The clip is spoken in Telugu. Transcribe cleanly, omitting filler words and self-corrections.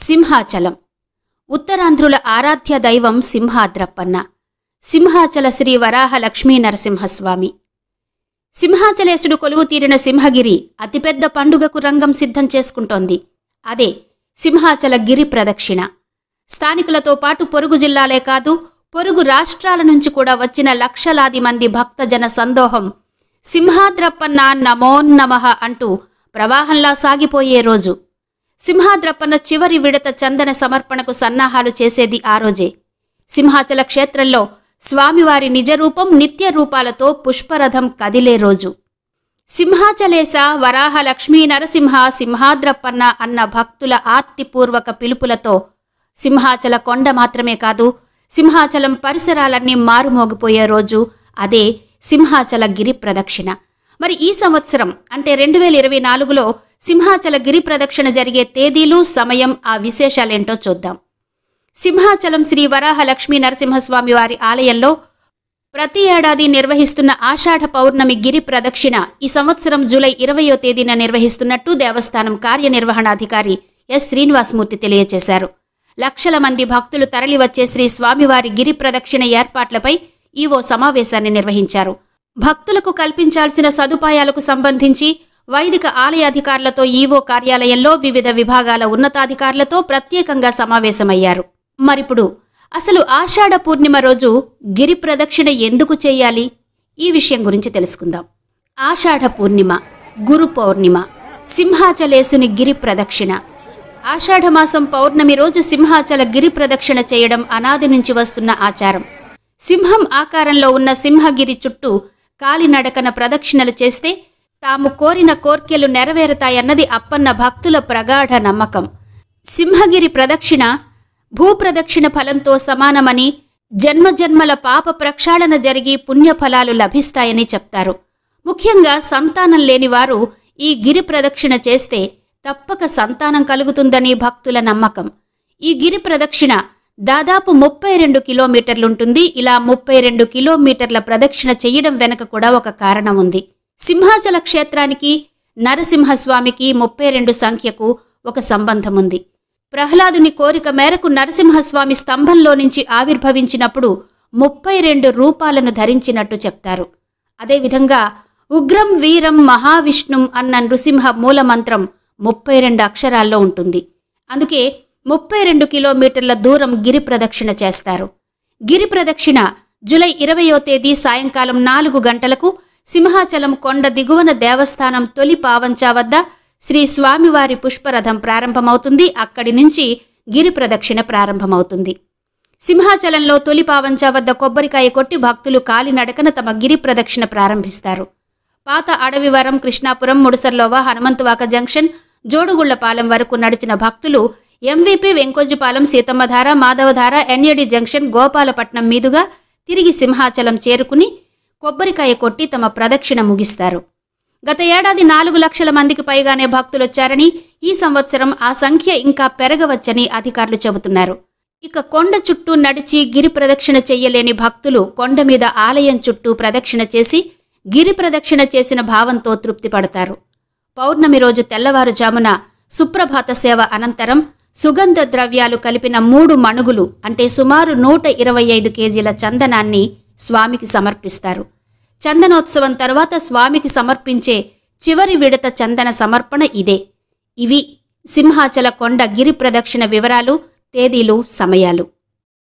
సింహాచలం ఉత్తరాంధ్రుల ఆరాధ్య దైవం సింహాద్రప్పన్న. సింహాచల శ్రీ వరాహ లక్ష్మీ నరసింహస్వామి. సింహాచలేశుడు కొలువు తీరిన సింహగిరి అతిపెద్ద పండుగకు రంగం సిద్ధం చేసుకుంటోంది. అదే సింహాచల గిరి ప్రదక్షిణ. స్థానికులతో పాటు పొరుగు జిల్లాలే కాదు, పొరుగు రాష్ట్రాల నుంచి కూడా వచ్చిన లక్షలాది మంది భక్తజన సందోహం సింహాద్రప్పన్న నమోన్నమః అంటూ ప్రవాహంలా సాగిపోయే రోజు. సింహాద్రప్పన్న చివరి విడత చందన సమర్పణకు సన్నాహాలు చేసేది ఆ రోజే. సింహాచల క్షేత్రంలో స్వామివారి నిజరూపం నిత్య రూపాలతో పుష్పరథం కదిలే రోజు. సింహాచలేశ వరాహ లక్ష్మీ నరసింహ సింహాద్రప్పన్న అన్న భక్తుల ఆర్తిపూర్వక పిలుపులతో సింహాచల కొండ మాత్రమే కాదు, సింహాచలం పరిసరాలన్నీ మారుమోగిపోయే రోజు. అదే సింహాచల గిరి ప్రదక్షిణ. మరి ఈ సంవత్సరం అంటే 2024లో సింహాచల గిరి ప్రదక్షిణ జరిగే తేదీలు, సమయం, ఆ విశేషాలేంటో చూద్దాం. సింహాచలం శ్రీ వరాహ లక్ష్మీ నరసింహస్వామి వారి ఆలయంలో ప్రతి ఏడాది నిర్వహిస్తున్న ఆషాఢ పౌర్ణమి గిరి ప్రదక్షిణ ఈ సంవత్సరం జూలై 20వ తేదీన నిర్వహిస్తున్నట్టు దేవస్థానం కార్యనిర్వహణాధికారి ఎస్ శ్రీనివాసమూర్తి తెలియజేశారు. లక్షల మంది భక్తులు తరలివచ్చే శ్రీ స్వామివారి గిరి ప్రదక్షిణ ఏర్పాట్లపై ఈవో సమావేశాన్ని నిర్వహించారు. భక్తులకు కల్పించాల్సిన సదుపాయాలకు సంబంధించి వైదిక ఆలయ అధికారులతో ఈవో కార్యాలయంలో వివిధ విభాగాల ఉన్నతాధికారులతో ప్రత్యేకంగా సమావేశమయ్యారు. మరిప్పుడు అసలు ఆషాఢ పూర్ణిమ రోజు గిరి ప్రదక్షిణ ఎందుకు చేయాలి? ఈ విషయం గురించి తెలుసుకుందాం. ఆషాఢ పూర్ణిమ, గురు పౌర్ణిమ, సింహాచలేశుని గిరి ప్రదక్షిణ. ఆషాఢమాసం పౌర్ణమి రోజు సింహాచల గిరి ప్రదక్షిణ చేయడం అనాది నుంచి వస్తున్న ఆచారం. సింహం ఆకారంలో ఉన్న సింహగిరి చుట్టూ కాలినడకన ప్రదక్షిణలు చేస్తే తాము కోరిన కోర్కెలు నెరవేరుతాయన్నది అప్పన్న భక్తుల ప్రగాఢ నమ్మకం. సింహగిరి ప్రదక్షిణ భూప్రదక్షిణ ఫలంతో సమానమని, జన్మజన్మల పాప ప్రక్షాళన జరిగి పుణ్యఫలాలు లభిస్తాయని చెప్తారు. ముఖ్యంగా సంతానం లేనివారు ఈ గిరి ప్రదక్షిణ చేస్తే తప్పక సంతానం కలుగుతుందని భక్తుల నమ్మకం. ఈ గిరి ప్రదక్షిణ దాదాపు 32 కిలోమీటర్లుంటుంది. ఇలా 32 కిలోమీటర్ల ప్రదక్షిణ చెయ్యడం వెనక కూడా ఒక కారణం ఉంది. సింహాచల క్షేత్రానికి నరసింహస్వామికి 32 సంఖ్యకు ఒక సంబంధం ఉంది. ప్రహ్లాదుని కోరిక మేరకు నరసింహస్వామి స్తంభంలో నుంచి ఆవిర్భవించినప్పుడు 32 రూపాలను ధరించినట్టు చెప్తారు. అదేవిధంగా ఉగ్రం వీరం మహావిష్ణుం అన్న నృసింహ మూలమంత్రం 32 అక్షరాల్లో ఉంటుంది. అందుకే 32 కిలోమీటర్ల దూరం గిరి ప్రదక్షిణ చేస్తారు. గిరి ప్రదక్షిణ జూలై 20వ తేదీ సాయంకాలం 4 గంటలకు సింహాచలం కొండ దిగువన దేవస్థానం తొలి పావంచా వద్ద శ్రీ స్వామివారి పుష్పరథం ప్రారంభమవుతుంది. అక్కడి నుంచి గిరి ప్రదక్షిణ ప్రారంభమవుతుంది. సింహాచలంలో తొలి పావంచా వద్ద కొబ్బరికాయ కొట్టి భక్తులు కాలినడకన తమ గిరి ప్రదక్షిణ ప్రారంభిస్తారు. పాత అడవివరం, కృష్ణాపురం, ముడుసర్లోవ, హనుమంతువాక జంక్షన్, జోడుగుళ్లపాలెం వరకు నడిచిన భక్తులు MVP, Venkojipalem, Seethammadhara, Madhavadhara, NAD junction, Gopalapatnam మీదుగా తిరిగి సింహాచలం చేరుకుని కొబ్బరికాయ కొట్టి తమ ప్రదక్షిణ ముగిస్తారు. గత ఏడాది 4 లక్షల మందికి పైగానే భక్తులొచ్చారని, ఈ సంవత్సరం ఆ సంఖ్య ఇంకా పెరగవచ్చని అధికారులు చెబుతున్నారు. ఇక కొండ చుట్టూ నడిచి గిరి ప్రదక్షిణ చెయ్యలేని భక్తులు కొండ మీద ఆలయం చుట్టూ ప్రదక్షిణ చేసి గిరి ప్రదక్షిణ చేసిన భావంతో తృప్తి పడతారు. పౌర్ణమి రోజు తెల్లవారుజామున సుప్రభాత సేవ అనంతరం సుగంధ ద్రవ్యాలు కలిపిన 3 మణుగులు అంటే సుమారు 125 కేజీల చందనాన్ని స్వామికి సమర్పిస్తారు. చందనోత్సవం తర్వాత స్వామికి సమర్పించే చివరి విడత చందన సమర్పణ ఇదే. ఇవి సింహాచల కొండ గిరి ప్రదక్షిణ వివరాలు, తేదీలు, సమయాలు.